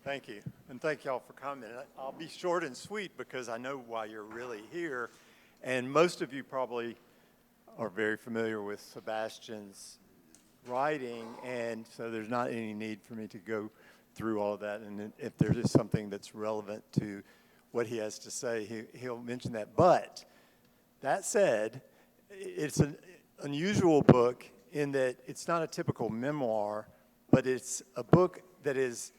Thank you, and thank y'all for coming. I'll be short and sweet because I know why you're really here, and most of you probably are very familiar with Sebastian's writing, and so there's not any need for me to go through all of that, and if there is something that's relevant to what he has to say, he'll mention that. But that said, it's an unusual book in that it's not a typical memoir, but it's a book that is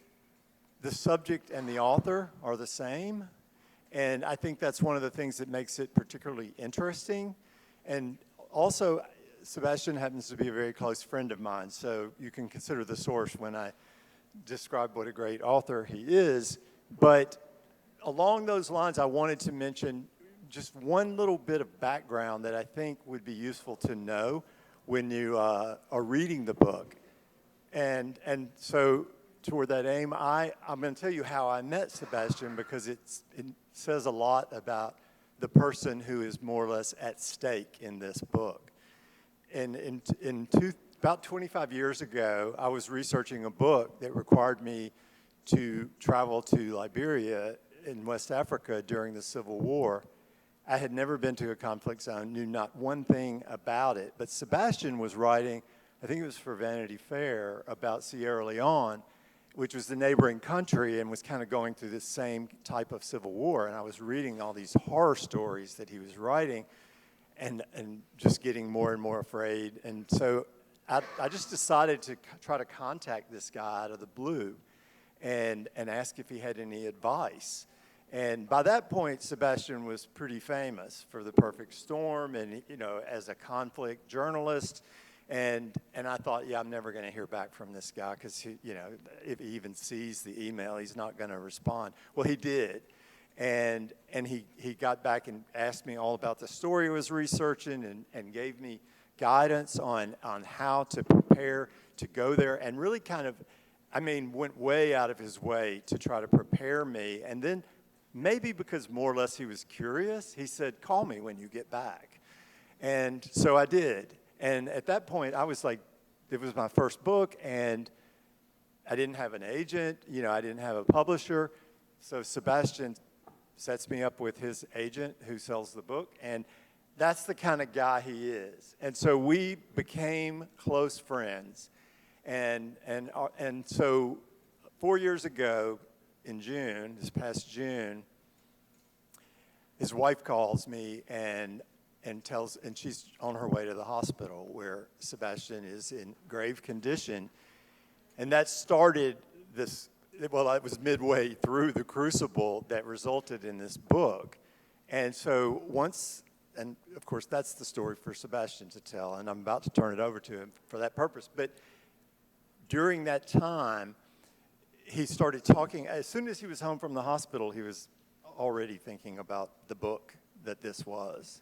the subject and the author are the same, and I think that's one of the things that makes it particularly interesting. And also, Sebastian happens to be a very close friend of mine, so you can consider the source when I describe what a great author he is. But along those lines, I wanted to mention just one little bit of background that I think would be useful to know when you are reading the book. And so toward that aim, I'm going to tell you how I met Sebastian because it says a lot about the person who is more or less at stake in this book. And about 25 years ago, I was researching a book that required me to travel to Liberia in West Africa during the Civil War. I had never been to a conflict zone, knew not one thing about it, but Sebastian was writing, I think it was for Vanity Fair, about Sierra Leone, which was the neighboring country and was kind of going through the same type of civil war. And I was reading all these horror stories that he was writing and just getting more and more afraid. And so I just decided to try to contact this guy out of the blue and ask if he had any advice. And by that point, Sebastian was pretty famous for The Perfect Storm and, as a conflict journalist. And I thought, yeah, I'm never going to hear back from this guy because, if he even sees the email, he's not going to respond. Well, he did. And he got back and asked me all about the story he was researching and gave me guidance on how to prepare to go there and really went way out of his way to try to prepare me. And then maybe because more or less he was curious, he said, call me when you get back. And so I did. And at that point, I was like, it was my first book, and I didn't have an agent, I didn't have a publisher. So Sebastian sets me up with his agent who sells the book, and that's the kind of guy he is. And so we became close friends. And so 4 years ago in June, this past June, his wife calls me and she's on her way to the hospital where Sebastian is in grave condition. And that started this, it was midway through the crucible that resulted in this book. And so and of course that's the story for Sebastian to tell, and I'm about to turn it over to him for that purpose. But during that time, he started talking, as soon as he was home from the hospital, he was already thinking about the book that this was.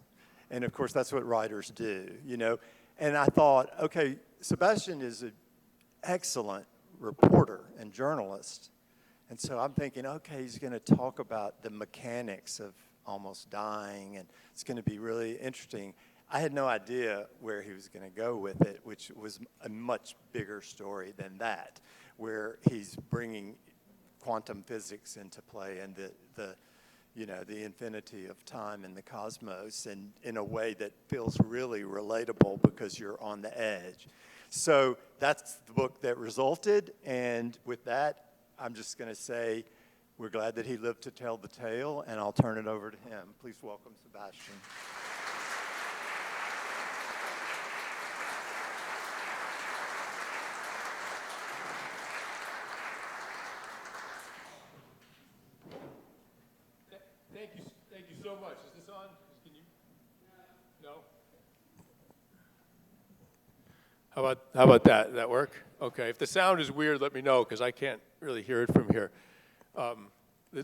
And of course, that's what writers do, And I thought, okay, Sebastian is an excellent reporter and journalist. And so I'm thinking, okay, he's going to talk about the mechanics of almost dying, and it's going to be really interesting. I had no idea where he was going to go with it, which was a much bigger story than that, where he's bringing quantum physics into play and the infinity of time in the cosmos, and in a way that feels really relatable because you're on the edge. So that's the book that resulted, and with that, I'm just going to say we're glad that he lived to tell the tale, and I'll turn it over to him. Please welcome Sebastian. Thank you so much. Is this on? Can you? No? How about that? Did that work? Okay. If the sound is weird, let me know, because I can't really hear it from here.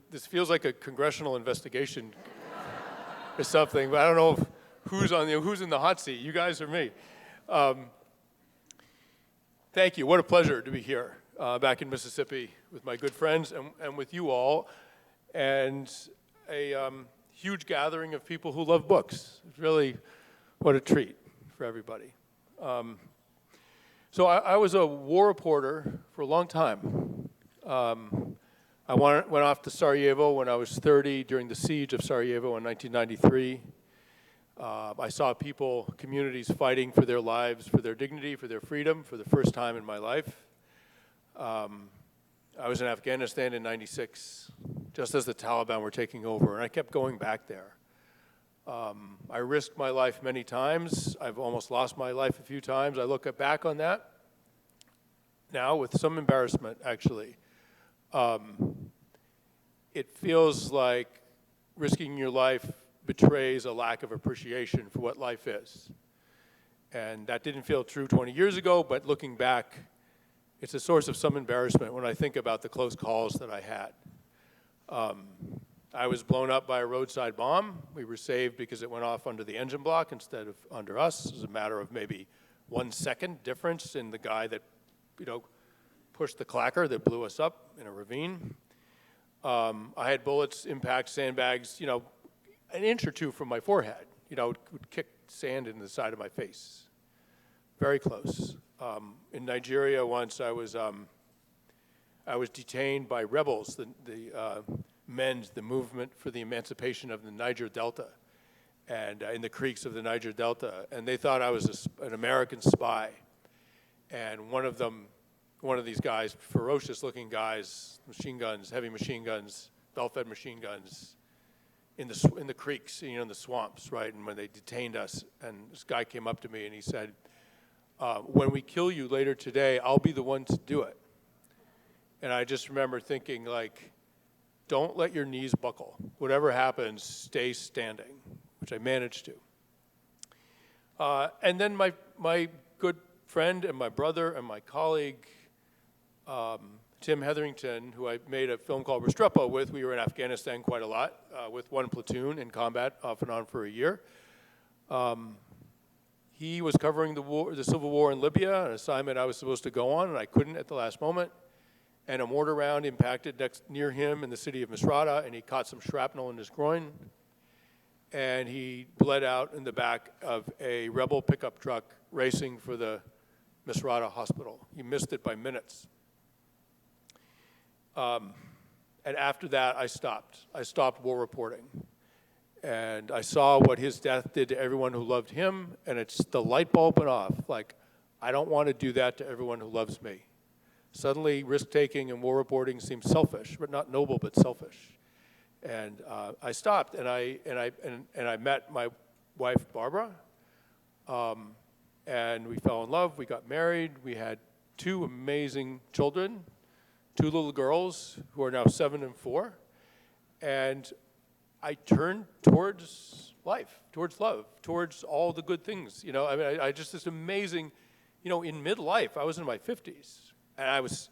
This feels like a congressional investigation or something, but I don't know who's in the hot seat, you guys or me. Thank you. What a pleasure to be here back in Mississippi with my good friends and with you all, and a huge gathering of people who love books. It's really what a treat for everybody. So I was a war reporter for a long time. I went off to Sarajevo when I was 30 during the siege of Sarajevo in 1993. I saw people, communities fighting for their lives, for their dignity, for their freedom for the first time in my life. I was in Afghanistan in '96, just as the Taliban were taking over, and I kept going back there. I risked my life many times. I've almost lost my life a few times. I look back on that now with some embarrassment, actually. It feels like risking your life betrays a lack of appreciation for what life is. And that didn't feel true 20 years ago, but looking back, it's a source of some embarrassment when I think about the close calls that I had. I was blown up by a roadside bomb. We were saved because it went off under the engine block instead of under us. It was a matter of maybe 1 second difference in the guy that, pushed the clacker that blew us up in a ravine. I had bullets, impact, sandbags, an inch or two from my forehead. It would kick sand in the side of my face. Very close. In Nigeria once, I was detained by rebels, the MEND, the Movement for the Emancipation of the Niger Delta, and in the creeks of the Niger Delta, and they thought I was an American spy. And one of these guys, ferocious-looking guys, machine guns, heavy machine guns, bell-fed machine guns, in the creeks, in the swamps, right? And when they detained us, and this guy came up to me and he said, "When we kill you later today, I'll be the one to do it." And I just remember thinking, don't let your knees buckle. Whatever happens, stay standing, which I managed to. And then my good friend and my brother and my colleague, Tim Hetherington, who I made a film called Restrepo with. We were in Afghanistan quite a lot with one platoon in combat off and on for a year. He was covering the civil war in Libya, an assignment I was supposed to go on, and I couldn't at the last moment. And a mortar round impacted near him in the city of Misrata, and he caught some shrapnel in his groin. And he bled out in the back of a rebel pickup truck racing for the Misrata hospital. He missed it by minutes. And after that, I stopped. I stopped war reporting. And I saw what his death did to everyone who loved him, and the light bulb went off. I don't want to do that to everyone who loves me. Suddenly, risk-taking and war reporting seemed selfish, but not noble, but selfish. And I stopped, and I met my wife, Barbara, and we fell in love. We got married. We had 2 amazing children, 2 little girls who are now 7 and 4. And I turned towards life, towards love, towards all the good things. I just this amazing, in midlife, I was in my 50s. And I was,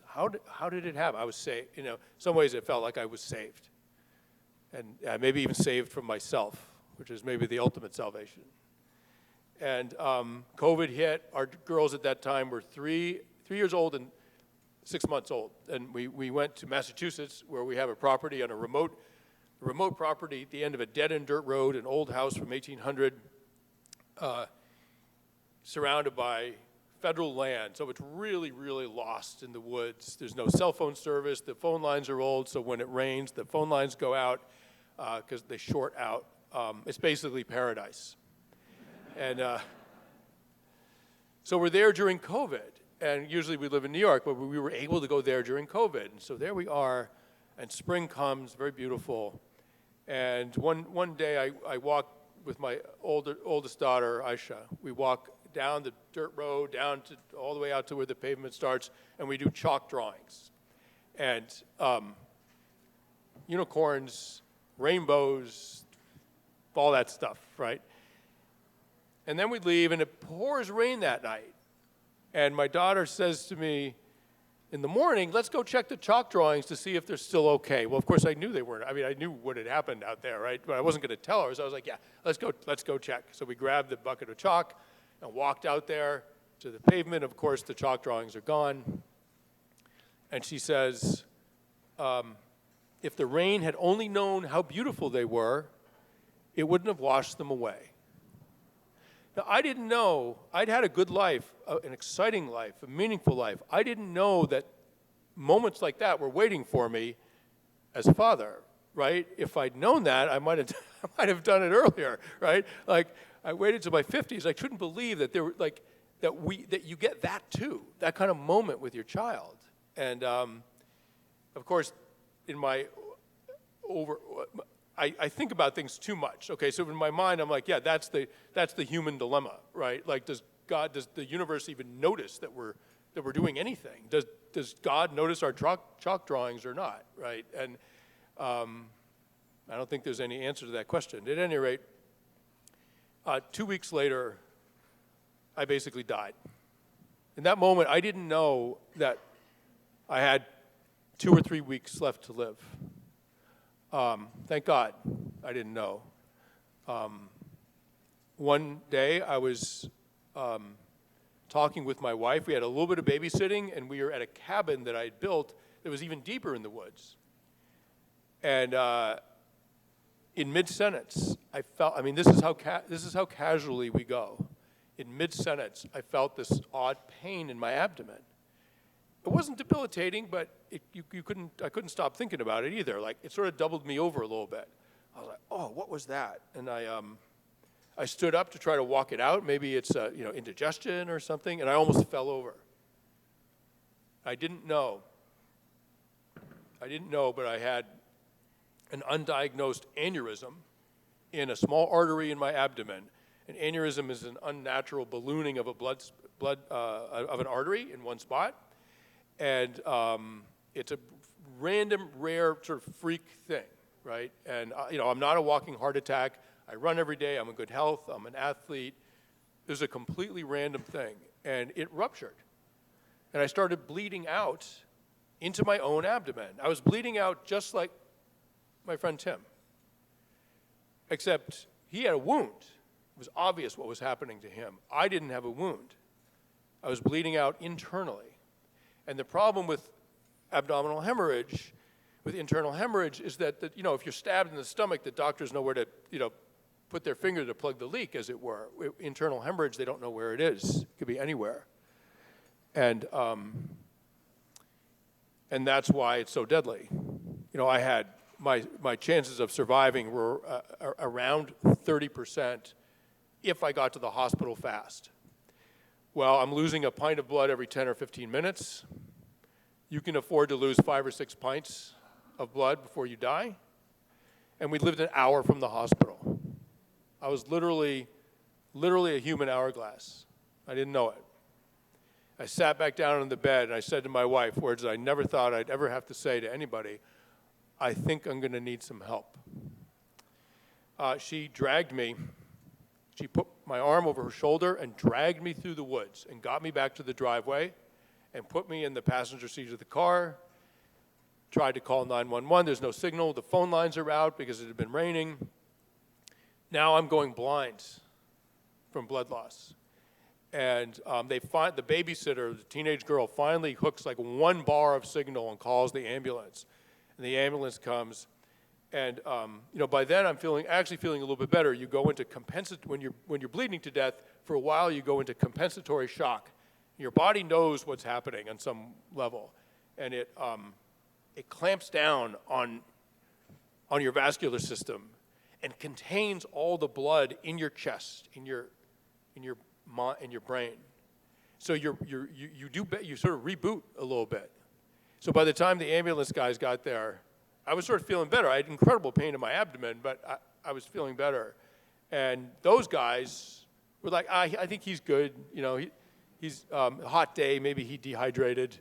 how did it happen? I was saved. In some ways it felt like I was saved. And maybe even saved from myself, which is maybe the ultimate salvation. And COVID hit. Our girls at that time were 3 years old and 6 months old. And we went to Massachusetts, where we have a property on a remote property at the end of a dead-end dirt road, an old house from 1800, surrounded by federal land, so it's really, really lost in the woods. There's no cell phone service. The phone lines are old, so when it rains, the phone lines go out because they short out. It's basically paradise. And so we're there during COVID, and usually we live in New York, but we were able to go there during COVID. And so there we are, and spring comes, very beautiful. And one day I walked with my oldest daughter, Aisha. We walk down the dirt road, all the way out to where the pavement starts, and we do chalk drawings. And unicorns, rainbows, all that stuff, right? And then we leave, and it pours rain that night. And my daughter says to me, in the morning, let's go check the chalk drawings to see if they're still okay. Well, of course, I knew they weren't. I knew what had happened out there, right? But I wasn't going to tell her, so I was like, yeah, let's go check. So we grabbed the bucket of chalk and walked out there to the pavement. Of course, the chalk drawings are gone. And she says, if the rain had only known how beautiful they were, it wouldn't have washed them away. Now, I didn't know. I'd had a good life, an exciting life, a meaningful life. I didn't know that moments like that were waiting for me as father, right? If I'd known that, I might have I might have done it earlier, right? Like I waited till my 50s. I couldn't believe that there were like that you get that too, that kind of moment with your child. And of course, in my I think about things too much. Okay, so in my mind, I'm like, yeah, that's the human dilemma, right? Like, does the universe even notice that we're doing anything? Does God notice our chalk drawings or not, right? And I don't think there's any answer to that question. At any rate, 2 weeks later, I basically died. In that moment, I didn't know that I had 2 or 3 weeks left to live. Thank God I didn't know. One day I was talking with my wife. We had a little bit of babysitting, and we were at a cabin that I had built that was even deeper in the woods. And in mid-sentence, I felt, I mean, this is how casually we go. In mid-sentence, I felt this odd pain in my abdomen. It wasn't debilitating, but I couldn't stop thinking about it either. Like, it sort of doubled me over a little bit. I was like, oh, what was that? And I stood up to try to walk it out. Maybe it's indigestion or something, and I almost fell over. I didn't know, but I had an undiagnosed aneurysm in a small artery in my abdomen. An aneurysm is an unnatural ballooning of of an artery in one spot. And it's a random, rare sort of freak thing, right? And I'm not a walking heart attack. I run every day. I'm in good health. I'm an athlete. It was a completely random thing, and it ruptured. And I started bleeding out into my own abdomen. I was bleeding out just like my friend Tim, except he had a wound. It was obvious what was happening to him. I didn't have a wound. I was bleeding out internally. And the problem with abdominal hemorrhage, with internal hemorrhage, is that if you're stabbed in the stomach, the doctors know where to, put their finger to plug the leak, as it were. Internal hemorrhage, they don't know where it is. It could be anywhere. And that's why it's so deadly. I had my chances of surviving were around 30% if I got to the hospital fast. Well, I'm losing a pint of blood every 10 or 15 minutes. You can afford to lose 5 or 6 pints of blood before you die. And we lived an hour from the hospital. I was literally a human hourglass. I didn't know it. I sat back down on the bed and I said to my wife, words I never thought I'd ever have to say to anybody, I think I'm going to need some help. She dragged me. She put my arm over her shoulder and dragged me through the woods and got me back to the driveway and put me in the passenger seat of the car, tried to call 911. There's no signal. The phone lines are out because it had been raining. Now I'm going blind from blood loss. And the babysitter, the teenage girl, finally hooks like 1 bar of signal and calls the ambulance. And the ambulance comes. And by then I'm actually feeling a little bit better. You go into when you're bleeding to death, for a while you go into compensatory shock. Your body knows what's happening on some level, and it clamps down on your vascular system and contains all the blood in your chest, in your brain. So you sort of reboot a little bit. So by the time the ambulance guys got there, I was sort of feeling better. I had incredible pain in my abdomen, but I was feeling better. And those guys were like, I think he's good. He's a hot day, maybe he dehydrated.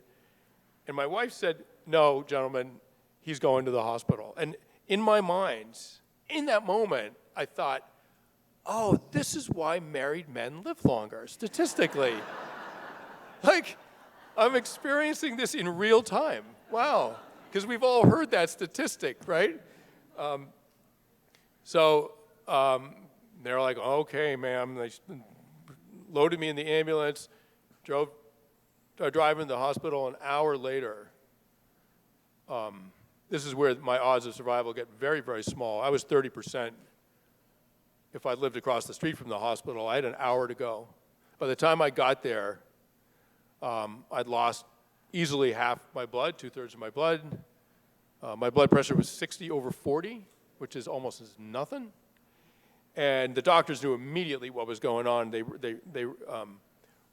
And my wife said, no, gentlemen, he's going to the hospital. And in my mind, in that moment, I thought, oh, this is why married men live longer, statistically. Like, I'm experiencing this in real time. Wow. Because we've all heard that statistic, right? So they're like, okay, ma'am. They loaded me in the ambulance, driving to the hospital. An hour later, this is where my odds of survival get very, very small. I was 30%. If I lived across the street from the hospital, I had an hour to go. By the time I got there, I'd lost easily half my blood, 2/3 of my blood. My blood pressure was 60/40, which is almost as nothing. And the doctors knew immediately what was going on. They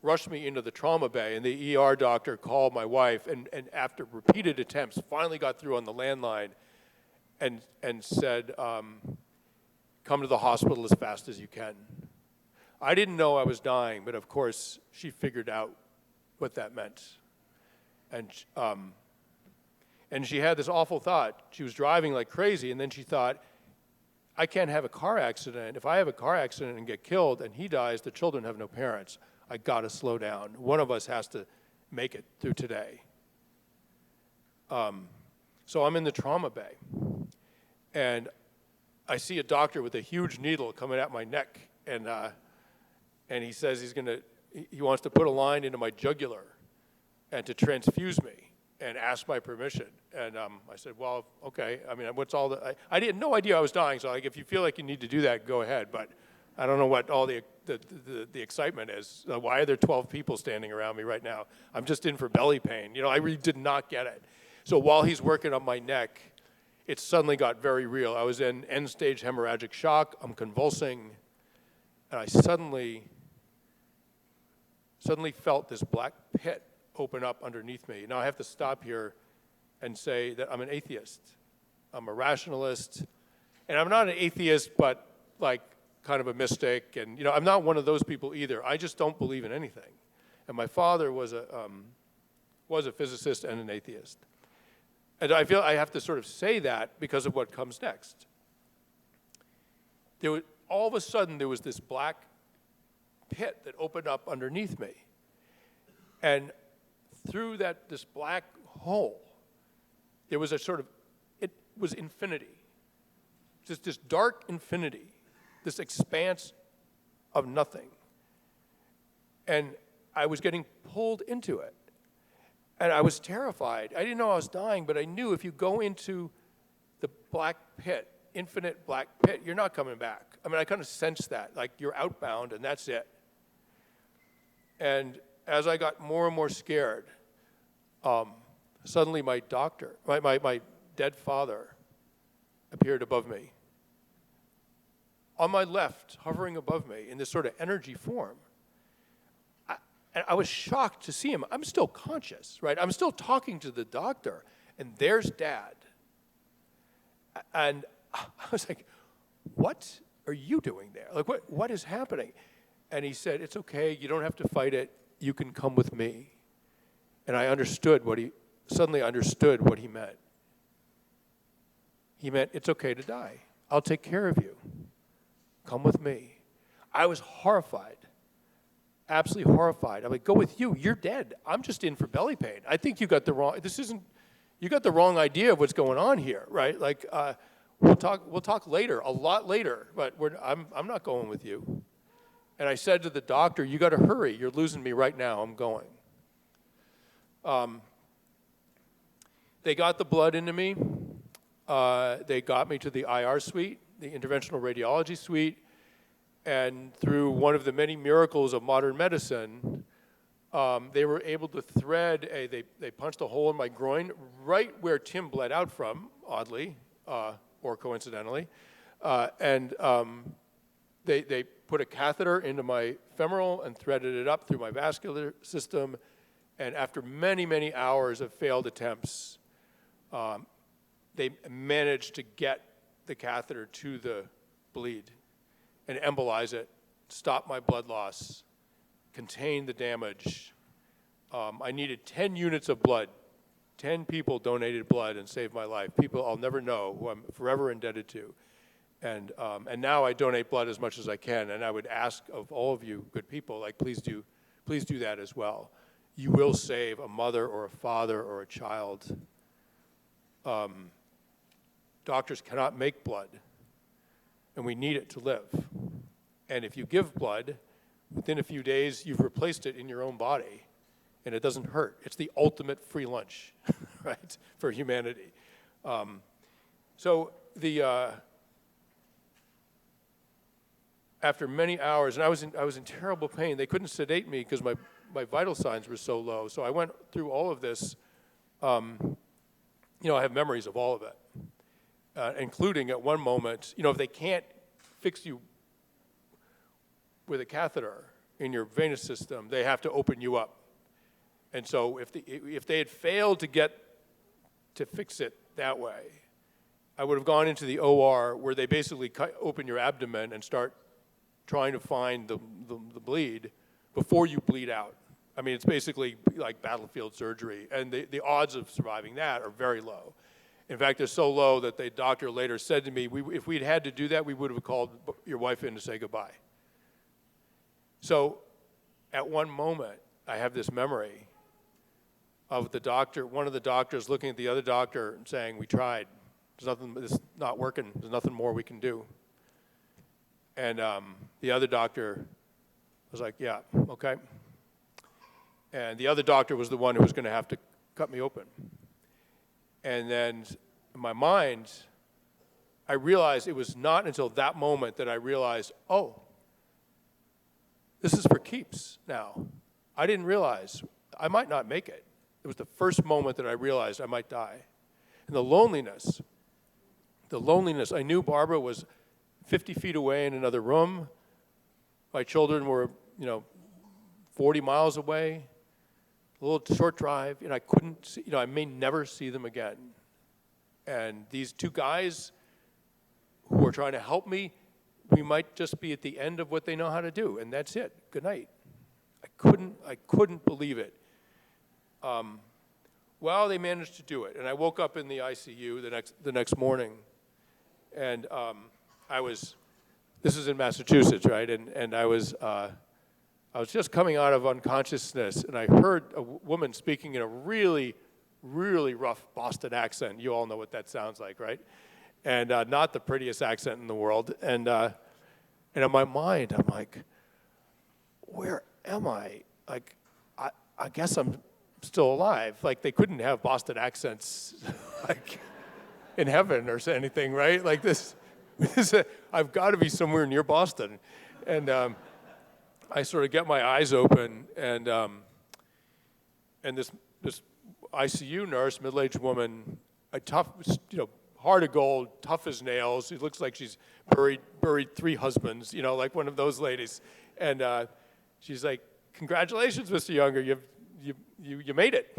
rushed me into the trauma bay, and the ER doctor called my wife, and after repeated attempts, finally got through on the landline and said, come to the hospital as fast as you can. I didn't know I was dying, but of course, she figured out what that meant. And she had this awful thought. She was driving like crazy, and then she thought, I can't have a car accident. If I have a car accident and get killed and he dies, the children have no parents. I gotta slow down. One of us has to make it through today. So I'm in the trauma bay, and I see a doctor with a huge needle coming at my neck, and he says he wants to put a line into my jugular and to transfuse me and ask my permission. And I said, well, okay. I mean, what's all the, I had no idea I was dying, so like, if you feel like you need to do that, go ahead. But I don't know what all the excitement is. Why are there 12 people standing around me right now? I'm just in for belly pain. You know, I really did not get it. So while he's working on my neck, it suddenly got very real. I was in end-stage hemorrhagic shock. I'm convulsing. And I suddenly felt this black pit open up underneath me. Now I have to stop here and say that I'm an atheist. I'm a rationalist. And I'm not an atheist, but like kind of a mystic. And you know, I'm not one of those people either. I just don't believe in anything. And my father was a physicist and an atheist. And I feel I have to sort of say that because of what comes next. All of a sudden, there was this black pit that opened up underneath me. And through this black hole, there was it was infinity. Just this dark infinity, this expanse of nothing. And I was getting pulled into it. And I was terrified. I didn't know I was dying, but I knew if you go into the black pit, infinite black pit, you're not coming back. I mean, I kind of sensed that, like you're outbound and that's it. And as I got more and more scared, suddenly my doctor, my dead father appeared above me. On my left, hovering above me in this sort of energy form. And I was shocked to see him. I'm still conscious, right? I'm still talking to the doctor, and there's Dad. And I was like, what are you doing there? Like, what is happening? And he said, it's okay, you don't have to fight it, you can come with me. And I suddenly understood what he meant. He meant, it's okay to die. I'll take care of you. Come with me. I was horrified. Absolutely horrified. I'm like, go with you. You're dead. I'm just in for belly pain. I think you got the wrong idea of what's going on here, right? Like, we'll talk later, a lot later, but I'm not going with you. And I said to the doctor, you got to hurry. You're losing me right now. I'm going. They got the blood into me. They got me to the IR suite, the interventional radiology suite. And through one of the many miracles of modern medicine, they were able to thread they punched a hole in my groin right where Tim bled out from, oddly, or coincidentally. And they put a catheter into my femoral and threaded it up through my vascular system. And after many, many hours of failed attempts, they managed to get the catheter to the bleed and embolize it, stop my blood loss, contain the damage. I needed 10 units of blood. 10 people donated blood and saved my life. People I'll never know, who I'm forever indebted to. And now I donate blood as much as I can, and I would ask of all of you good people, like, please do that as well. You will save a mother or a father or a child. Doctors cannot make blood, and we need it to live. And if you give blood, within a few days, you've replaced it in your own body, and it doesn't hurt. It's the ultimate free lunch, right, for humanity. After many hours, and I was in terrible pain. They couldn't sedate me because my vital signs were so low. So I went through all of this, I have memories of all of it, including at one moment, if they can't fix you with a catheter in your venous system, they have to open you up. And so if they had failed to fix it that way, I would have gone into the OR where they basically open your abdomen and start trying to find the bleed before you bleed out. I mean, it's basically like battlefield surgery, and the odds of surviving that are very low. In fact, they're so low that the doctor later said to me, if we'd had to do that, we would have called your wife in to say goodbye. So at one moment, I have this memory of one of the doctors looking at the other doctor and saying, we tried. It's not working. There's nothing more we can do. And the other doctor was like, yeah, okay. And the other doctor was the one who was going to have to cut me open. And then in my mind, I realized it was not until that moment that I realized, oh, this is for keeps now. I didn't realize I might not make it. It was the first moment that I realized I might die. And the loneliness, I knew Barbara was 50 feet away in another room. My children were, 40 miles away, a little short drive, and I couldn't see, I may never see them again. And these two guys who were trying to help me, we might just be at the end of what they know how to do, and that's it. Good night. I couldn't believe it. Well, they managed to do it, and I woke up in the ICU the next morning, and this is in Massachusetts, right? And I was just coming out of unconsciousness, and I heard a woman speaking in a really, really rough Boston accent. You all know what that sounds like, right? And not the prettiest accent in the world. And in my mind, I'm like, where am I? Like, I guess I'm still alive. Like, they couldn't have Boston accents, like, in heaven or anything, right? Like this I've got to be somewhere near Boston. And I sort of get my eyes open, and this ICU nurse, middle-aged woman, a tough, heart of gold, tough as nails. She looks like she's buried 3 husbands, like one of those ladies. And she's like, "Congratulations, Mr. Junger, you made it.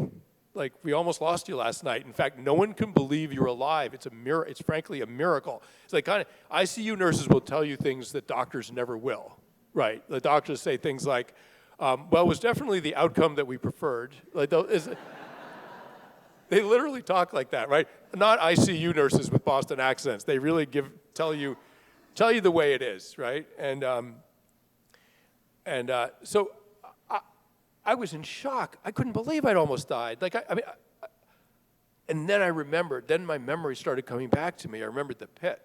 Like, we almost lost you last night. In fact, no one can believe you're alive. It's frankly a miracle." It's like ICU nurses will tell you things that doctors never will, right? The doctors say things like, well, it was definitely the outcome that we preferred. Like, they literally talk like that, right? Not ICU nurses with Boston accents. They really tell you the way it is, right? And so I was in shock. I couldn't believe I'd almost died. Like, and then I remembered. Then my memory started coming back to me. I remembered the pit.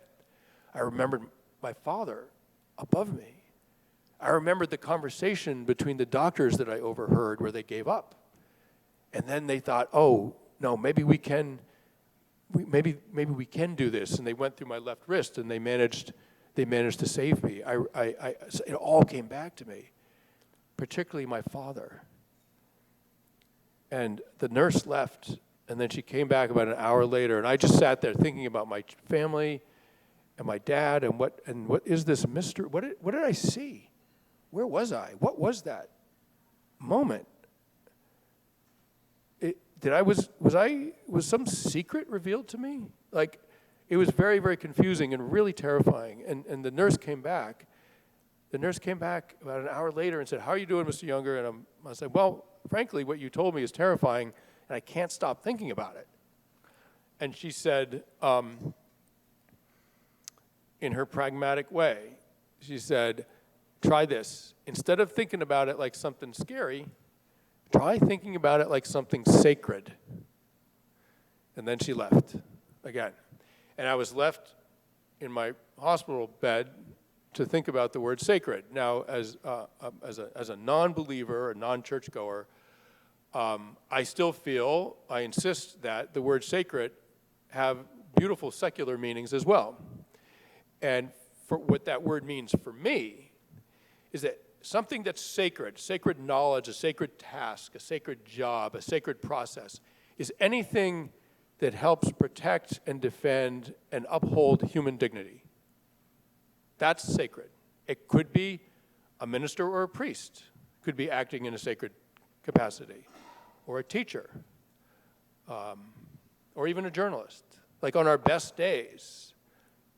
I remembered my father above me. I remembered the conversation between the doctors that I overheard where they gave up. And then they thought, oh, no, maybe we can do this. And they went through my left wrist, and they managed to save me. It all came back to me, particularly my father. And the nurse left, and then she came back about an hour later, and I just sat there thinking about my family and my dad, and what is this mystery? What did I see? Where was I? What was that moment? Was some secret revealed to me? Like, it was very, very confusing and really terrifying. And the nurse came back. The nurse came back about an hour later and said, "How are you doing, Mr. Junger?" And I said, "Well, frankly, what you told me is terrifying, and I can't stop thinking about it." And she said, in her pragmatic way, she said, "Try this. Instead of thinking about it like something scary, try thinking about it like something sacred." And then she left again. And I was left in my hospital bed to think about the word sacred. Now, as a non-believer, a non-churchgoer, I still feel, I insist that the word sacred have beautiful secular meanings as well. And for what that word means for me is that something that's sacred knowledge, a sacred task, a sacred job, a sacred process, is anything that helps protect and defend and uphold human dignity. That's sacred. It could be a minister or a priest, could be acting in a sacred capacity, or a teacher, or even a journalist. Like on our best days,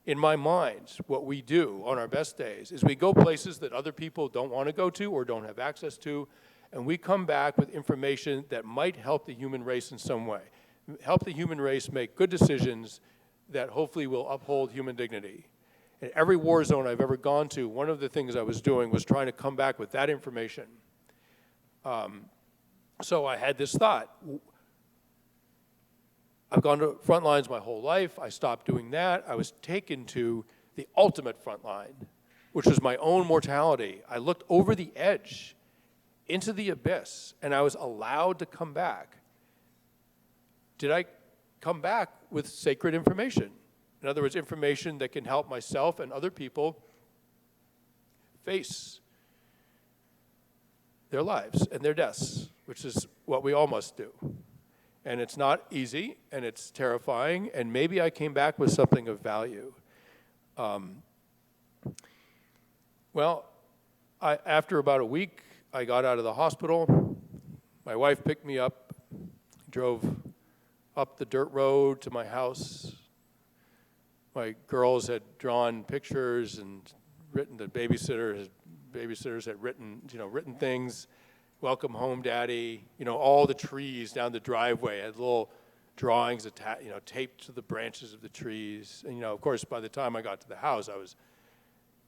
in my mind, what we do on our best days is we go places that other people don't want to go to or don't have access to, and we come back with information that might help the human race in some way, help the human race make good decisions that hopefully will uphold human dignity. In every war zone I've ever gone to, one of the things I was doing was trying to come back with that information. So I had this thought. I've gone to front lines my whole life. I stopped doing that. I was taken to the ultimate front line, which was my own mortality. I looked over the edge into the abyss, and I was allowed to come back. Did I come back with sacred information? In other words, information that can help myself and other people face their lives and their deaths, which is what we all must do. And it's not easy, and it's terrifying, and maybe I came back with something of value. After about a week, I got out of the hospital. My wife picked me up, drove up the dirt road to my house. My girls had drawn pictures and written, the babysitters had written things. Welcome home, Daddy. All the trees down the driveway had little drawings taped to the branches of the trees. And, of course, by the time I got to the house, I was,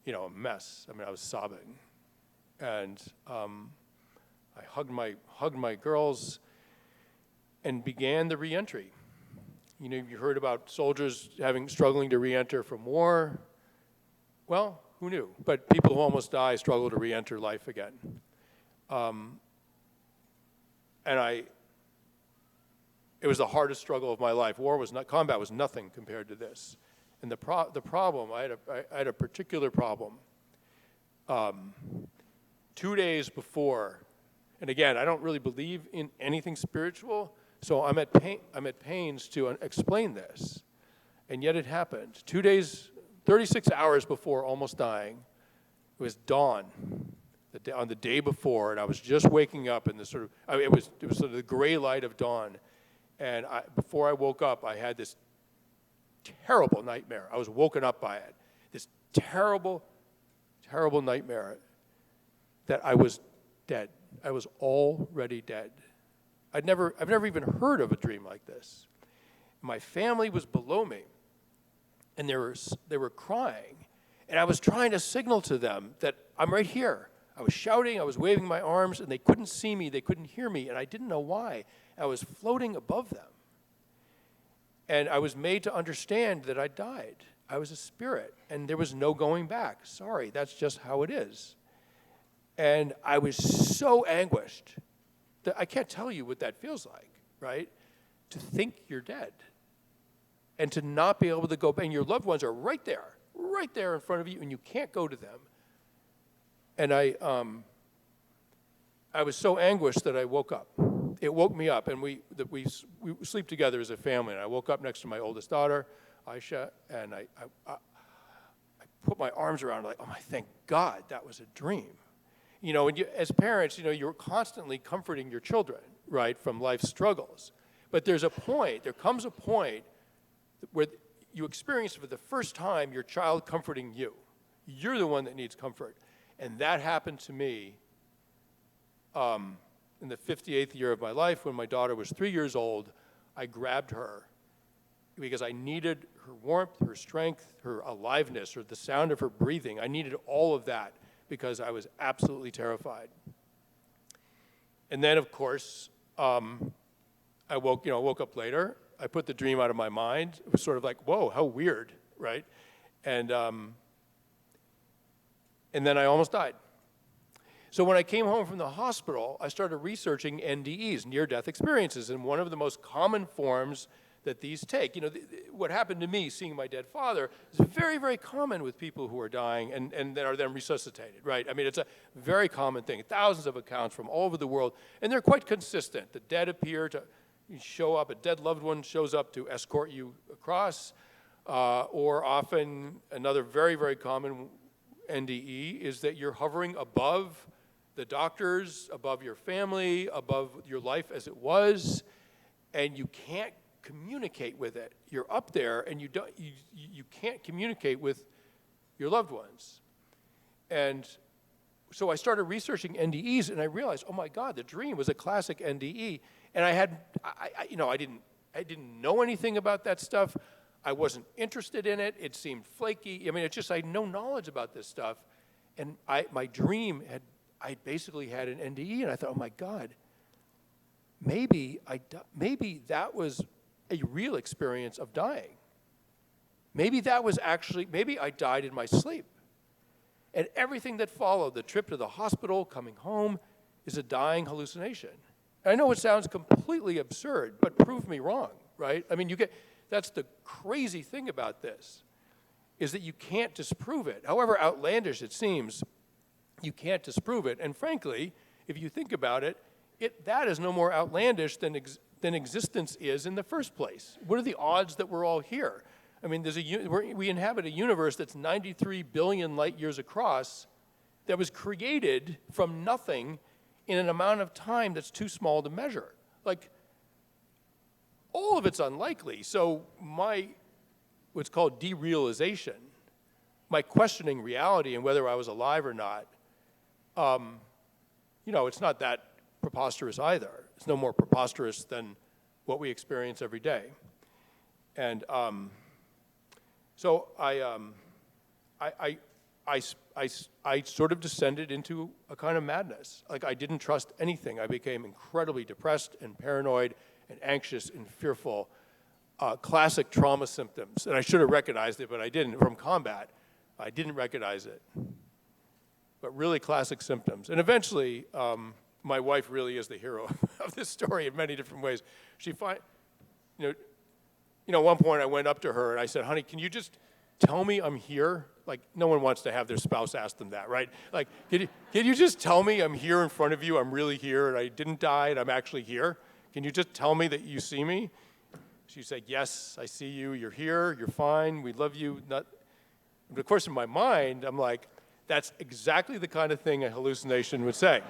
a mess. I was sobbing. And I hugged my girls and began the reentry. You heard about soldiers struggling to reenter from war. Well, who knew? But people who almost die struggle to reenter life again. It was the hardest struggle of my life. Combat was nothing compared to this. And the problem, I had a particular problem. 2 days before, and again, I don't really believe in anything spiritual, so I'm at pains to explain this. And yet it happened. 2 days, 36 hours before almost dying, it was dawn. On the day before, and I was just waking up in the it was sort of the gray light of dawn. And before I woke up, I had this terrible nightmare. I was woken up by it. This terrible, terrible nightmare that I was dead. I was already dead. I've never even heard of a dream like this. My family was below me, and they were crying, and I was trying to signal to them that I'm right here. I was shouting, I was waving my arms, and they couldn't see me, they couldn't hear me, and I didn't know why. I was floating above them. And I was made to understand that I died. I was a spirit, and there was no going back. Sorry, that's just how it is. And I was so anguished that I can't tell you what that feels like, right? To think you're dead, and to not be able to go back, and your loved ones are right there in front of you, and you can't go to them. And I was so anguished that I woke up. It woke me up, and we sleep together as a family. And I woke up next to my oldest daughter, Aisha, and I put my arms around her like, oh my, thank God that was a dream. And as parents, you're constantly comforting your children, right, from life's struggles. But there comes a point where you experience for the first time your child comforting you. You're the one that needs comfort. And that happened to me in the 58th year of my life when my daughter was 3 years old. I grabbed her because I needed her warmth, her strength, her aliveness, or the sound of her breathing. I needed all of that because I was absolutely terrified. And then, of course, I woke up later. I put the dream out of my mind. It was sort of like, whoa, how weird, right? And then I almost died. So when I came home from the hospital, I started researching NDEs, near-death experiences, and one of the most common forms that these take. What happened to me, seeing my dead father, is very, very common with people who are dying and that are then resuscitated, right? It's a very common thing. Thousands of accounts from all over the world, and they're quite consistent. The dead appear to You show up, a dead loved one shows up to escort you across, or often another very, very common NDE is that you're hovering above the doctors, above your family, above your life as it was, and you can't communicate with it. You're up there, and you can't communicate with your loved ones. And so I started researching NDEs, and I realized, oh my God, the dream was a classic NDE. And I didn't know anything about that stuff. I wasn't interested in it. It seemed flaky. I mean, it's just I had no knowledge about this stuff. And my dream I basically had an NDE, and I thought, oh my God, maybe that was a real experience of dying. Maybe I died in my sleep. And everything that followed, the trip to the hospital, coming home, is a dying hallucination. And I know it sounds completely absurd, but prove me wrong, right? I mean, that's the crazy thing about this, is that you can't disprove it. However outlandish it seems, you can't disprove it. And frankly, if you think about it, that is no more outlandish than existence is in the first place. What are the odds that we're all here? I mean, we inhabit a universe that's 93 billion light years across that was created from nothing in an amount of time that's too small to measure. Like, all of it's unlikely. So what's called derealization, my questioning reality and whether I was alive or not, it's not that preposterous either. It's no more preposterous than what we experience every day. And so I sort of descended into a kind of madness. Like, I didn't trust anything. I became incredibly depressed and paranoid and anxious and fearful. Classic trauma symptoms. And I should have recognized it, but I didn't. From combat, I didn't recognize it. But really classic symptoms. And eventually, my wife really is the hero of this story in many different ways. At one point I went up to her and I said, honey, can you just tell me I'm here? Like, no one wants to have their spouse ask them that, right? Like, can you just tell me I'm here in front of you, I'm really here, and I didn't die, and I'm actually here? Can you just tell me that you see me? She said, yes, I see you, you're here, you're fine, we love you. But of course, in my mind, I'm like, that's exactly the kind of thing a hallucination would say.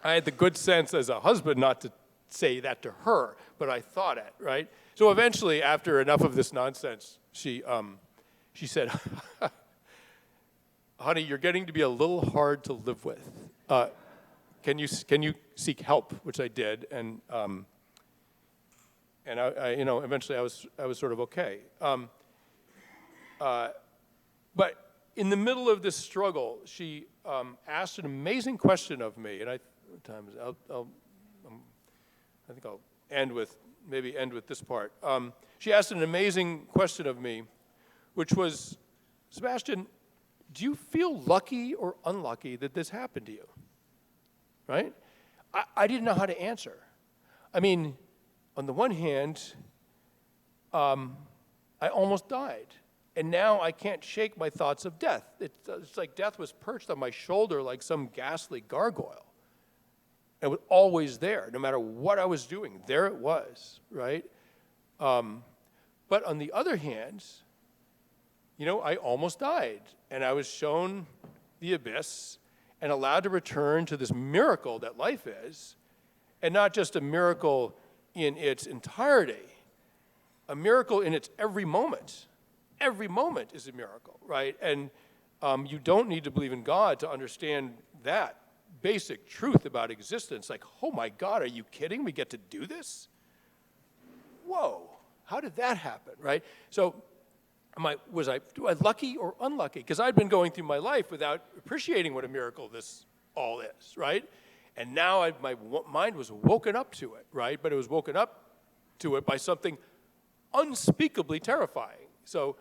I had the good sense as a husband not to say that to her, but I thought it, right? So eventually, after enough of this nonsense, she said, honey, you're getting to be a little hard to live with. Can you seek help? Which I did, and eventually I was sort of okay. But in the middle of this struggle, she asked an amazing question of me, and I think I'll end with this part. She asked an amazing question of me, which was, Sebastian, do you feel lucky or unlucky that this happened to you? Right? I didn't know how to answer. I mean, on the one hand, I almost died. And now I can't shake my thoughts of death. It's like death was perched on my shoulder like some ghastly gargoyle. It was always there, no matter what I was doing. There it was, right? But on the other hand, I almost died. And I was shown the abyss and allowed to return to this miracle that life is. And not just a miracle in its entirety, a miracle in its every moment. Every moment is a miracle, right? And you don't need to believe in God to understand that basic truth about existence. Like, oh my God, are you kidding? We get to do this? Whoa, how did that happen, right? So was I lucky or unlucky? Because I'd been going through my life without appreciating what a miracle this all is, right? And now my mind was woken up to it, right? But it was woken up to it by something unspeakably terrifying. So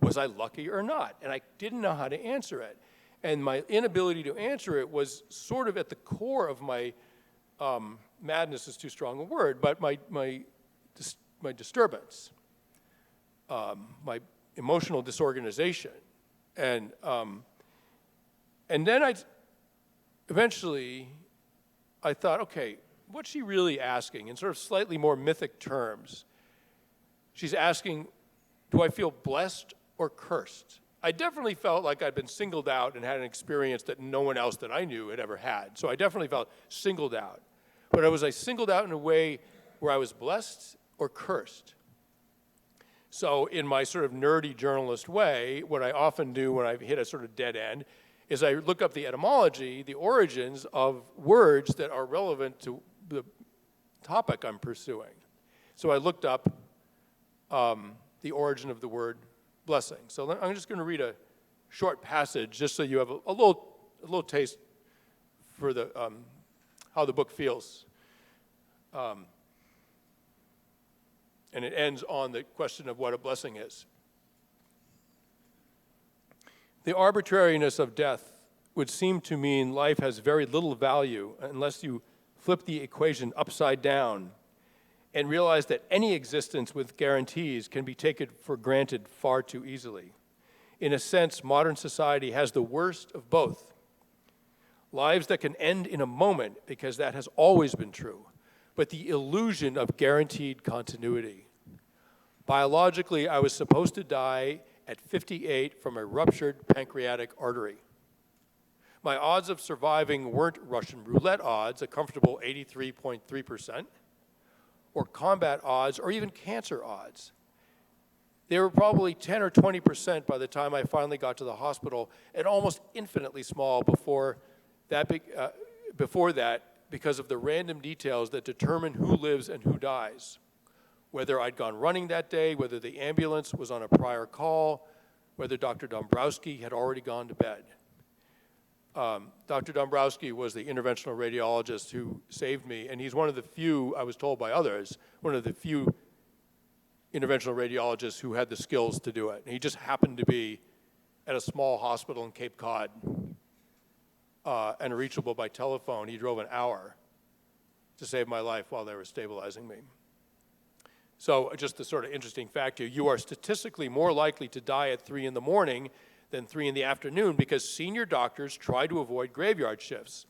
was I lucky or not? And I didn't know how to answer it. And my inability to answer it was sort of at the core of my, madness is too strong a word, but my disturbance, my emotional disorganization. And then eventually I thought, okay, what's she really asking in sort of slightly more mythic terms? She's asking, do I feel blessed or cursed? I definitely felt like I'd been singled out and had an experience that no one else that I knew had ever had. So I definitely felt singled out. But was I singled out in a way where I was blessed or cursed? So in my sort of nerdy journalist way, what I often do when I hit a sort of dead end is I look up the etymology, the origins of words that are relevant to the topic I'm pursuing. So I looked up the origin of the word blessing. So I'm just going to read a short passage just so you have a little taste for the how the book feels. And it ends on the question of what a blessing is. The arbitrariness of death would seem to mean life has very little value unless you flip the equation upside down and realize that any existence with guarantees can be taken for granted far too easily. In a sense, modern society has the worst of both. Lives that can end in a moment, because that has always been true, but the illusion of guaranteed continuity. Biologically, I was supposed to die at 58 from a ruptured pancreatic artery. My odds of surviving weren't Russian roulette odds, a comfortable 83.3%, or combat odds, or even cancer odds. They were probably 10 or 20% by the time I finally got to the hospital, and almost infinitely small before that, because of the random details that determine who lives and who dies. Whether I'd gone running that day, whether the ambulance was on a prior call, whether Dr. Dombrowski had already gone to bed. Dr. Dombrowski was the interventional radiologist who saved me, and he's one of the few, I was told by others, one of the few interventional radiologists who had the skills to do it. And he just happened to be at a small hospital in Cape Cod and reachable by telephone. He drove an hour to save my life while they were stabilizing me. So just a sort of interesting fact here, you are statistically more likely to die at 3 in the morning than 3 in the afternoon because senior doctors try to avoid graveyard shifts.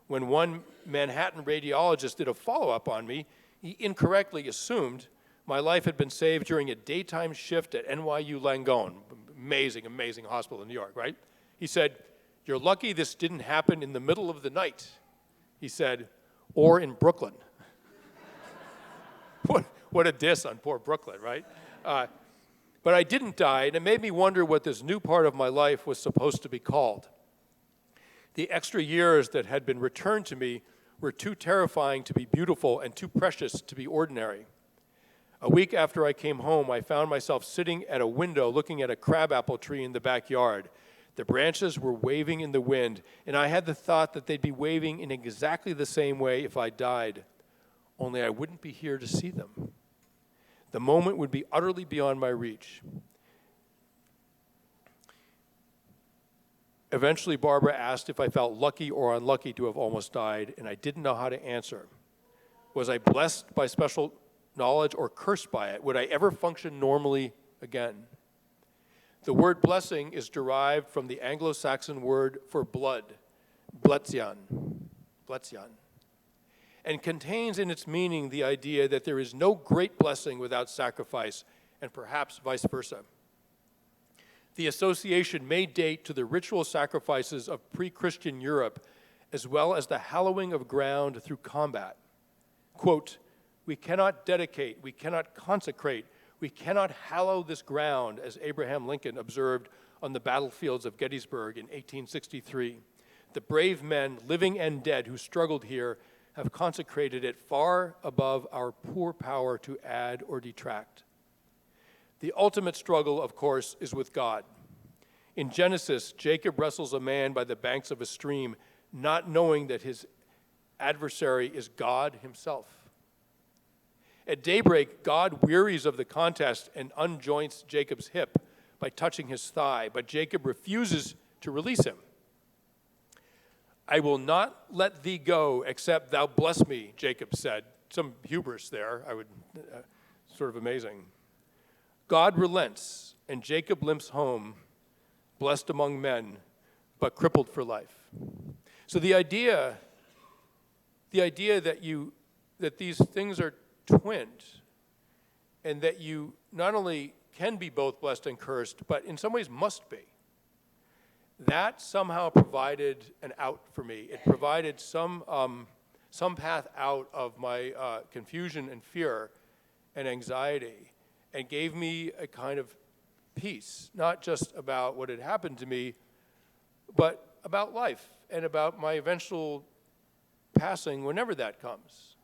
When one Manhattan radiologist did a follow-up on me, he incorrectly assumed my life had been saved during a daytime shift at NYU Langone, amazing, amazing hospital in New York, right? He said, "You're lucky this didn't happen in the middle of the night," he said, "or in Brooklyn." What a diss on poor Brooklyn, right? But I didn't die, and it made me wonder what this new part of my life was supposed to be called. The extra years that had been returned to me were too terrifying to be beautiful and too precious to be ordinary. A week after I came home, I found myself sitting at a window looking at a crabapple tree in the backyard. The branches were waving in the wind, and I had the thought that they'd be waving in exactly the same way if I died, only I wouldn't be here to see them. The moment would be utterly beyond my reach. Eventually, Barbara asked if I felt lucky or unlucky to have almost died, and I didn't know how to answer. Was I blessed by special knowledge or cursed by it? Would I ever function normally again? The word blessing is derived from the Anglo-Saxon word for blood, bletzian, and contains in its meaning the idea that there is no great blessing without sacrifice, and perhaps vice versa. The association may date to the ritual sacrifices of pre-Christian Europe, as well as the hallowing of ground through combat. Quote, "We cannot dedicate, we cannot consecrate, we cannot hallow this ground," as Abraham Lincoln observed on the battlefields of Gettysburg in 1863. The brave men, living and dead, who struggled here have consecrated it far above our poor power to add or detract. The ultimate struggle, of course, is with God. In Genesis, Jacob wrestles a man by the banks of a stream, not knowing that his adversary is God himself. At daybreak, God wearies of the contest and unjoints Jacob's hip by touching his thigh, but Jacob refuses to release him. "I will not let thee go except thou bless me," Jacob said. Some hubris there, sort of amazing. God relents, and Jacob limps home, blessed among men, but crippled for life. So the idea that you that these things are twinned, and that you not only can be both blessed and cursed, but in some ways must be. That somehow provided an out for me. It provided some path out of my confusion and fear and anxiety, and gave me a kind of peace, not just about what had happened to me, but about life and about my eventual passing whenever that comes.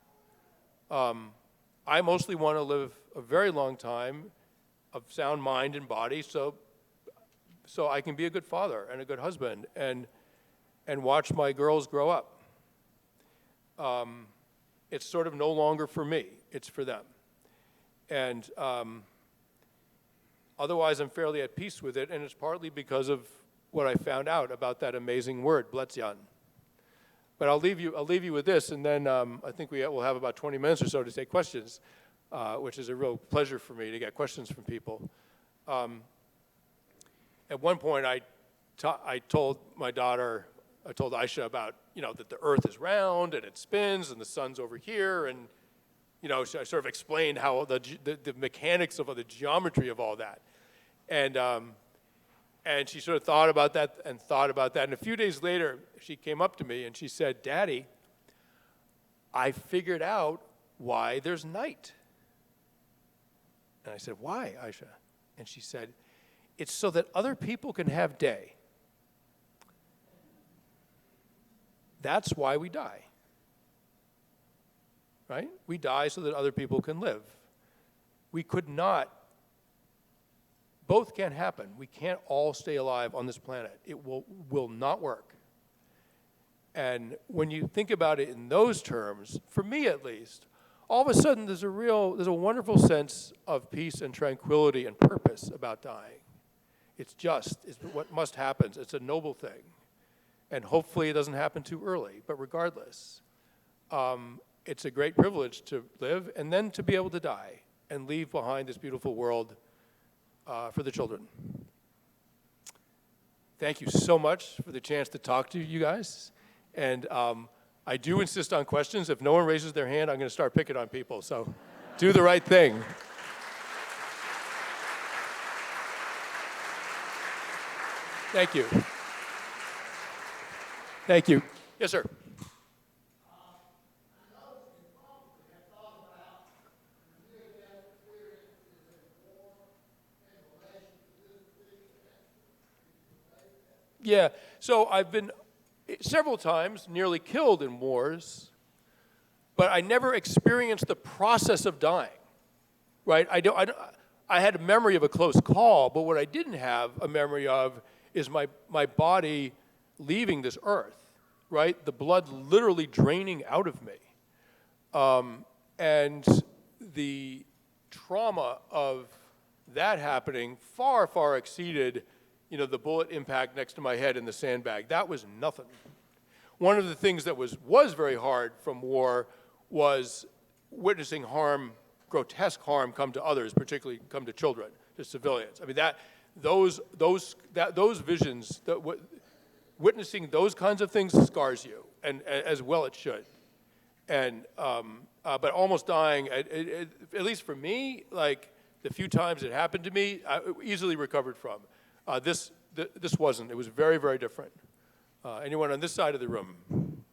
I mostly want to live a very long time of sound mind and body, so I can be a good father and a good husband and watch my girls grow up. It's sort of no longer for me, it's for them. And otherwise, I'm fairly at peace with it, and it's partly because of what I found out about that amazing word, Bletzian. But I'll leave you with this, and then I think will have about 20 minutes or so to take questions, which is a real pleasure for me to get questions from people. At one point, I told my daughter, I told Aisha about, that the earth is round and it spins and the sun's over here, and I sort of explained how the mechanics of the geometry of all that. And she sort of thought about that. And a few days later, she came up to me and she said, "Daddy, I figured out why there's night." And I said, "Why, Aisha?" And she said, "It's so that other people can have day. That's why we die. Right? We die so that other people can live. Both can't happen. We can't all stay alive on this planet. It will not work." And when you think about it in those terms, for me at least, all of a sudden there's a wonderful sense of peace and tranquility and purpose about dying. It's what must happen. It's a noble thing. And hopefully it doesn't happen too early, but regardless, it's a great privilege to live and then to be able to die and leave behind this beautiful world for the children. Thank you so much for the chance to talk to you guys. And I do insist on questions. If no one raises their hand, I'm going to start picking on people. So do the right thing. Thank you. Thank you. Yes, sir. Yeah, so I've been several times nearly killed in wars, but I never experienced the process of dying, right? I had a memory of a close call, but what I didn't have a memory of is my body leaving this earth, right? The blood literally draining out of me. And the trauma of that happening far, far exceeded the bullet impact next to my head in the sandbag. That was nothing. One of the things that was very hard from war was witnessing grotesque harm come to others, particularly come to children, to civilians. I mean, those visions, witnessing those kinds of things scars you, and as well it should. And but almost dying, at least for me, like the few times it happened to me, I easily recovered from. This wasn't. It was very, very different. Anyone on this side of the room?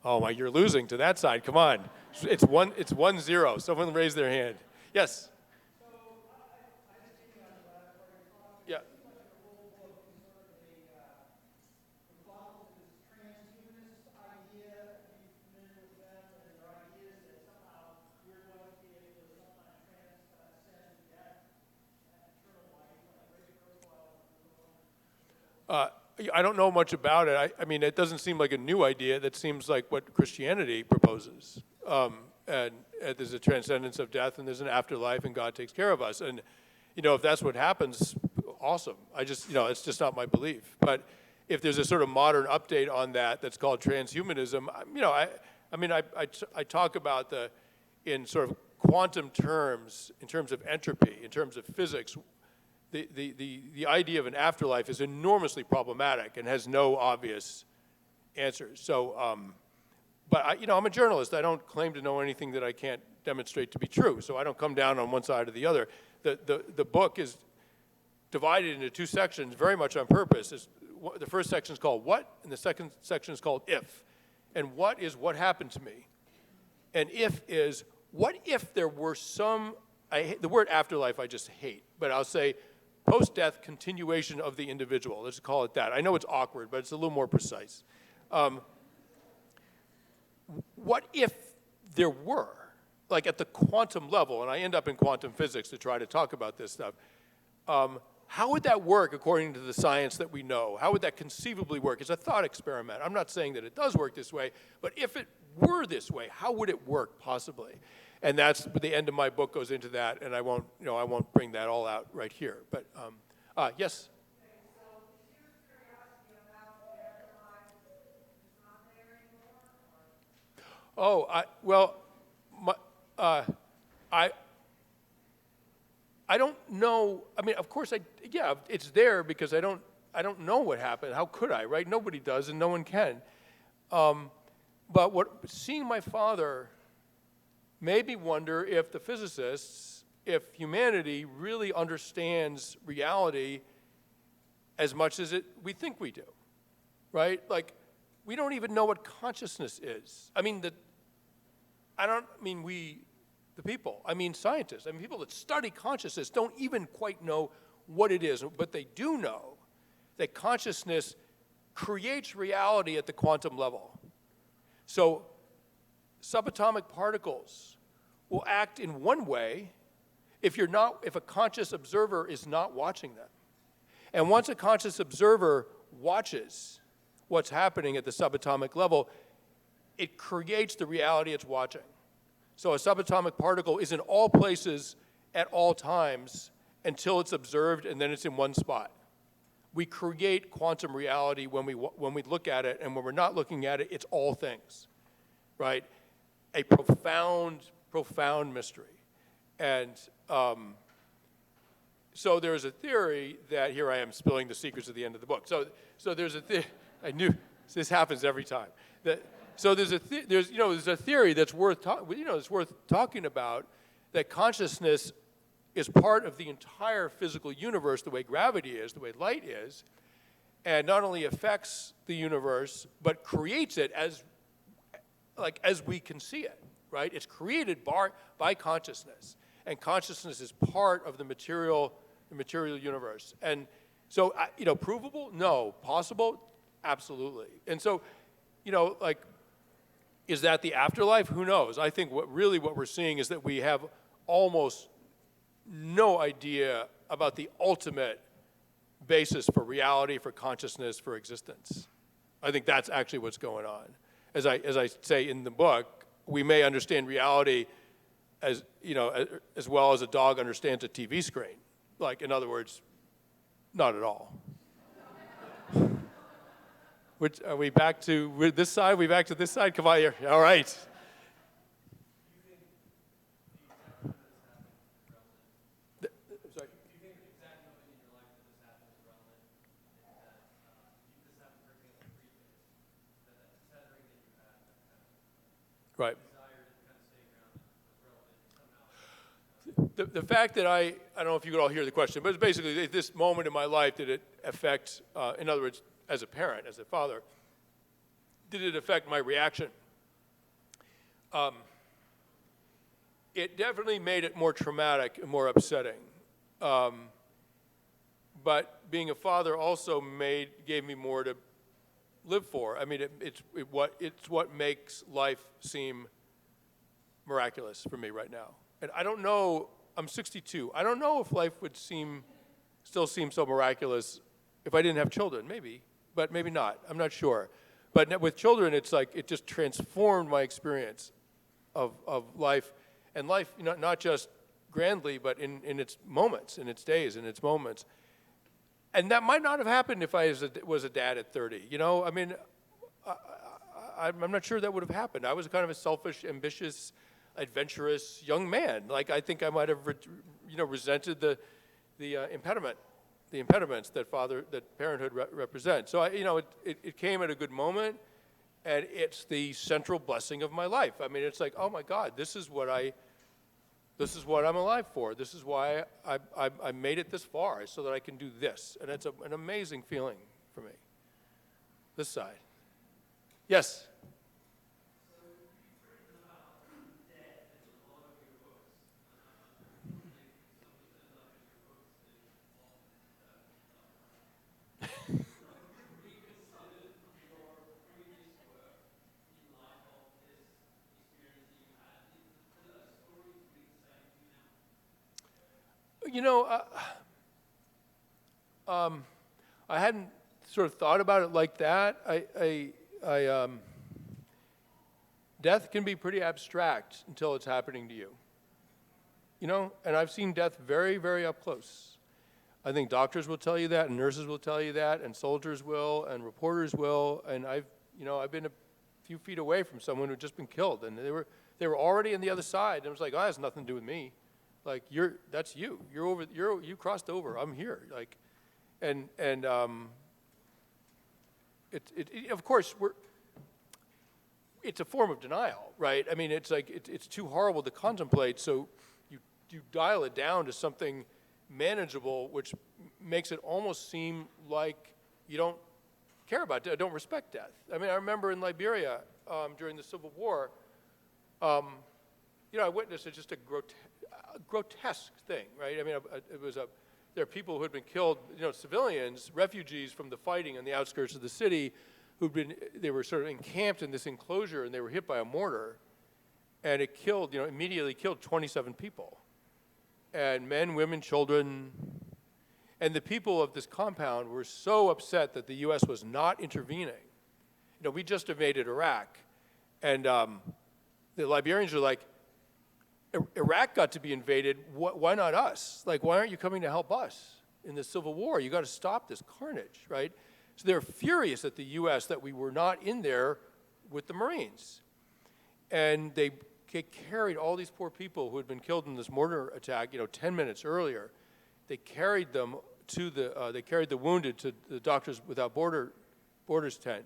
Oh my, you're losing to that side. Come on. It's 1-0. Someone raise their hand. Yes. Yeah. I don't know much about it. I mean, it doesn't seem like a new idea. That seems like what Christianity proposes. And there's a transcendence of death, and there's an afterlife, and God takes care of us. And, if that's what happens, awesome. It's just not my belief. But if there's a sort of modern update on that that's called transhumanism, I talk about in sort of quantum terms, in terms of entropy, in terms of physics. The idea of an afterlife is enormously problematic and has no obvious answers. So But I'm a journalist. I don't claim to know anything that I can't demonstrate to be true. So I don't come down on one side or the other. The book is divided into two sections very much on purpose. The first section is called What, and the second section is called If. And what is what happened to me. And if is, what if there were the word afterlife I just hate, but I'll say post-death continuation of the individual. Let's call it that. I know it's awkward, but it's a little more precise. What if there were, like at the quantum level, and I end up in quantum physics to try to talk about this stuff, how would that work according to the science that we know? How would that conceivably work? It's a thought experiment. I'm not saying that it does work this way, but if it were this way, how would it work possibly? And that's the end of my book goes into that, and I won't bring that all out right here. But yes. Oh, I don't know. I mean, of course, it's there because I don't know what happened. How could I, right? Nobody does, and no one can. But seeing my father made me wonder if the physicists, if humanity really understands reality as much as we think we do, right? Like, we don't even know what consciousness is. I mean, I don't mean we, the people. I mean scientists. I mean people that study consciousness don't even quite know what it is, but they do know that consciousness creates reality at the quantum level. So subatomic particles will act in one way if a conscious observer is not watching them. And once a conscious observer watches what's happening at the subatomic level, it creates the reality it's watching. So a subatomic particle is in all places at all times until it's observed, and then it's in one spot. We create quantum reality when we look at it, and when we're not looking at it, it's all things, right? A profound, profound mystery. And so there's a theory that, here I am spilling the secrets at the end of the book. So there's a theory, I knew this happens every time. So there's a theory that's worth talking about, that consciousness is part of the entire physical universe, the way gravity is, the way light is, and not only affects the universe but creates it as we can see it, right? It's created by consciousness, and consciousness is part of the material universe. And so, provable? No. Possible? Absolutely. And so, is that the afterlife? Who knows? I think what we're seeing is that we have almost no idea about the ultimate basis for reality, for consciousness, for existence. I think that's actually what's going on. As I say in the book, we may understand reality as well as a dog understands a TV screen. Like, in other words, not at all. Which, are we back to this side? We back to this side? Come on here. All right. Right. The fact that I don't know if you could all hear the question, but it's basically at this moment in my life, did it affect, in other words, as a parent, as a father, did it affect my reaction? It definitely made it more traumatic and more upsetting. But being a father also gave me more to live for. I mean, it's what makes life seem miraculous for me right now. And I don't know, I'm 62. I don't know if life would still seem so miraculous if I didn't have children. Maybe, but maybe not. I'm not sure. But with children, it's like it just transformed my experience of life. And life, not just grandly, but in its moments, in its days, in its moments. And that might not have happened if I was a dad at 30. I mean, I'm not sure that would have happened. I was kind of a selfish, ambitious, adventurous young man. Like, I think I might have, resented the impediments that parenthood represents. So it came at a good moment, And it's the central blessing of my life. I mean, it's like, oh my God, this is what I'm alive for. This is why I made it this far, so that I can do this. And it's an amazing feeling for me. This side. Yes? You know, I hadn't sort of thought about it like that. Death can be pretty abstract until it's happening to you. You know, and I've seen death very, very up close. I think doctors will tell you that, and nurses will tell you that, and soldiers will, and reporters will. And I've been a few feet away from someone who'd just been killed, and they were already on the other side. And it was like, oh, that has nothing to do with me. Like, that's you. You crossed over. I'm here. Like, of course, it's a form of denial, right? I mean, it's like, it's too horrible to contemplate, so you dial it down to something manageable, which makes it almost seem like you don't care about death, don't respect death. I mean, I remember in Liberia during the Civil War, I witnessed just a grotesque thing, right? I mean, there are people who had been killed, civilians, refugees from the fighting on the outskirts of the city, they were sort of encamped in this enclosure, and they were hit by a mortar, and it killed, immediately killed 27 people, and men, women, children, and the people of this compound were so upset that the U.S. was not intervening. We just invaded Iraq, and the Liberians were like, Iraq got to be invaded, why not us? Like, why aren't you coming to help us in the Civil War? You got to stop this carnage, right? So they're furious at the U.S. that we were not in there with the Marines. And they carried all these poor people who had been killed in this mortar attack, 10 minutes earlier. They carried them they carried the wounded to the Doctors Without Borders tent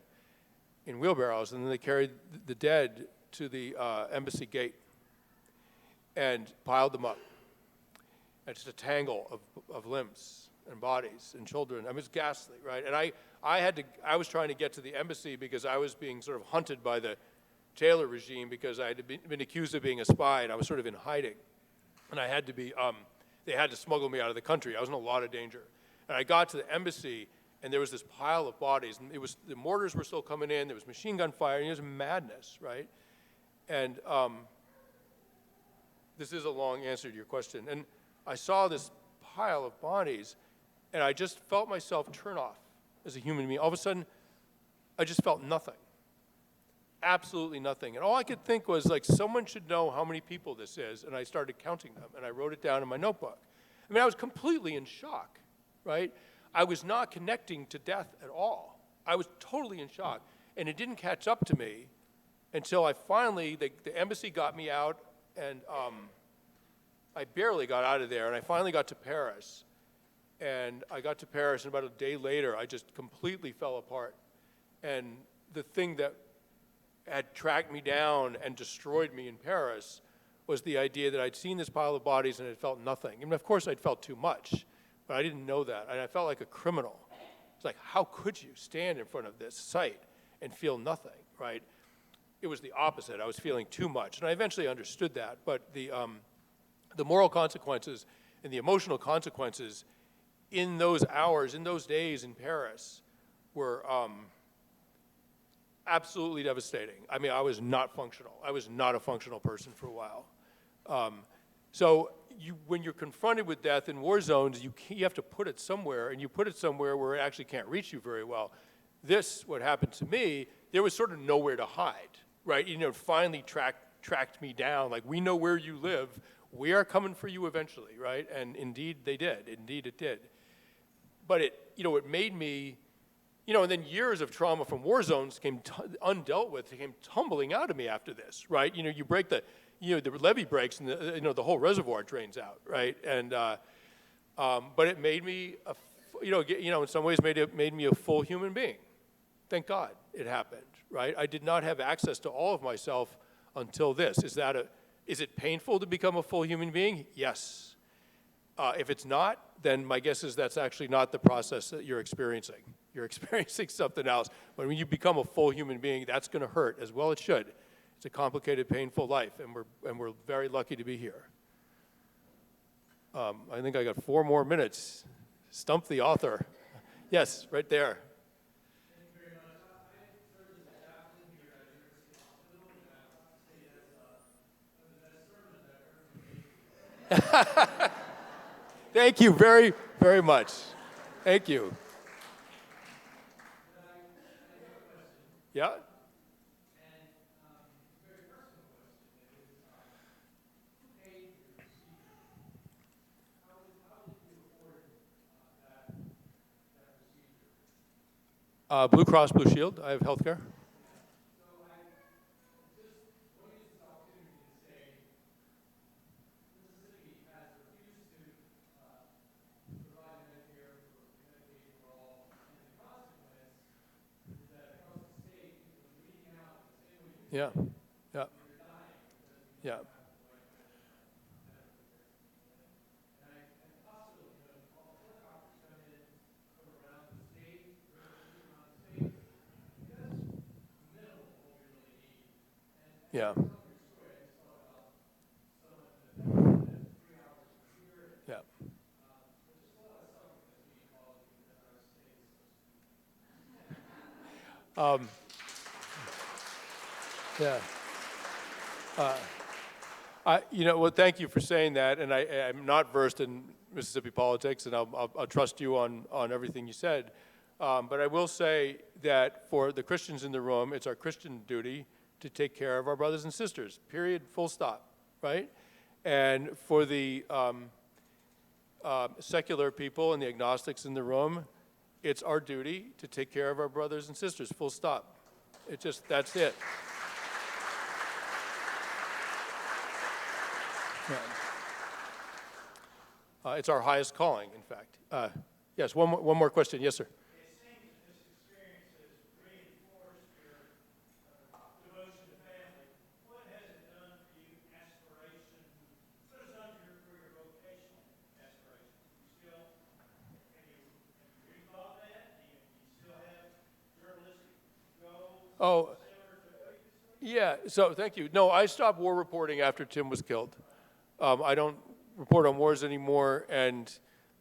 in wheelbarrows, and then they carried the dead to the embassy gate and piled them up. And just a tangle of limbs and bodies and children. I mean, it's ghastly, right? And I was trying to get to the embassy because I was being sort of hunted by the Taylor regime because I had been accused of being a spy, and I was sort of in hiding. And I had to be, they had to smuggle me out of the country. I was in a lot of danger. And I got to the embassy, and there was this pile of bodies, and the mortars were still coming in, there was machine gun fire, and it was madness, right? And this is a long answer to your question. And I saw this pile of bodies, and I just felt myself turn off as a human being. All of a sudden, I just felt nothing. Absolutely nothing. And all I could think was, like, someone should know how many people this is, and I started counting them, and I wrote it down in my notebook. I mean, I was completely in shock, right? I was not connecting to death at all. I was totally in shock, and it didn't catch up to me until I finally, the embassy got me out, and I barely got out of there, and I finally got to Paris. And I got to Paris, and about a day later, I just completely fell apart. And the thing that had tracked me down and destroyed me in Paris was the idea that I'd seen this pile of bodies and had felt nothing. I mean, of course, I'd felt too much, but I didn't know that. And I felt like a criminal. It's like, how could you stand in front of this site and feel nothing, right? It was the opposite. I was feeling too much. And I eventually understood that. But the moral consequences and the emotional consequences in those hours, in those days in Paris were absolutely devastating. I mean, I was not functional. I was not a functional person for a while. So when you're confronted with death in war zones, you have to put it somewhere, and you put it somewhere where it actually can't reach you very well. What happened to me, there was sort of nowhere to hide, right? It finally tracked me down, like, we know where you live. We are coming for you eventually, right? And indeed they did. Indeed it did. But it made me, and then years of trauma from war zones came undealt with, came tumbling out of me after this, right? You break the levee breaks, and the whole reservoir drains out, right? And but it made me, in some ways made me a full human being. Thank God it happened, right? I did not have access to all of myself until this. Is it painful to become a full human being? Yes. If it's not, then my guess is that's actually not the process that you're experiencing. You're experiencing something else. But when you become a full human being, that's going to hurt, as well it should. It's a complicated, painful life, and we're very lucky to be here. I think I got 4 more minutes. Stump the author. Yes, right there. Thank you very, very much. Thank you. Yeah? Blue Cross Blue Shield. I have health care. Yeah, yeah, yeah. Yeah. Yeah. Yeah. Well, thank you for saying that, and I'm not versed in Mississippi politics, and I'll trust you on everything you said. But I will say that for the Christians in the room, it's our Christian duty to take care of our brothers and sisters, period, full stop, right? And for the secular people and the agnostics in the room, it's our duty to take care of our brothers and sisters, full stop. That's it. Yeah. It's our highest calling, in fact. Yes, one more question. Yes, sir. It seems that this experience has reinforced your devotion to family. What has it done for you, aspiration? What has it done for your vocational aspirations? Have you rethought that? Do you still have journalistic goals? Oh, yeah, so thank you. No, I stopped war reporting after Tim was killed. I don't report on wars anymore, and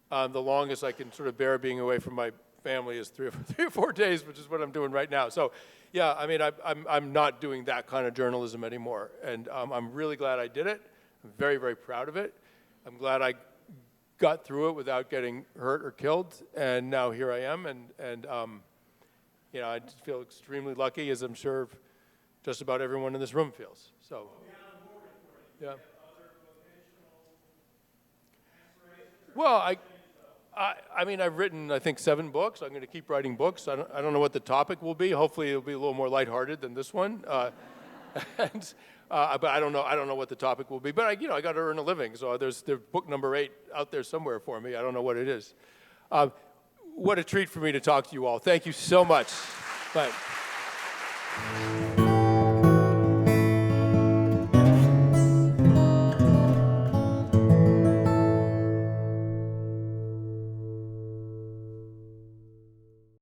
the longest I can sort of bear being away from my family is 3 or 4 days, which is what I'm doing right now. So, yeah, I mean, I'm not doing that kind of journalism anymore, and I'm really glad I did it. I'm very, very proud of it. I'm glad I got through it without getting hurt or killed, and now here I am, and I just feel extremely lucky, as I'm sure just about everyone in this room feels. So, yeah. Well, I mean, I've written, I think, 7 books. I'm going to keep writing books. I don't know what the topic will be. Hopefully, it'll be a little more lighthearted than this one. But I don't know what the topic will be. But I got to earn a living. So there's book number 8 out there somewhere for me. I don't know what it is. What a treat for me to talk to you all. Thank you so much. Bye.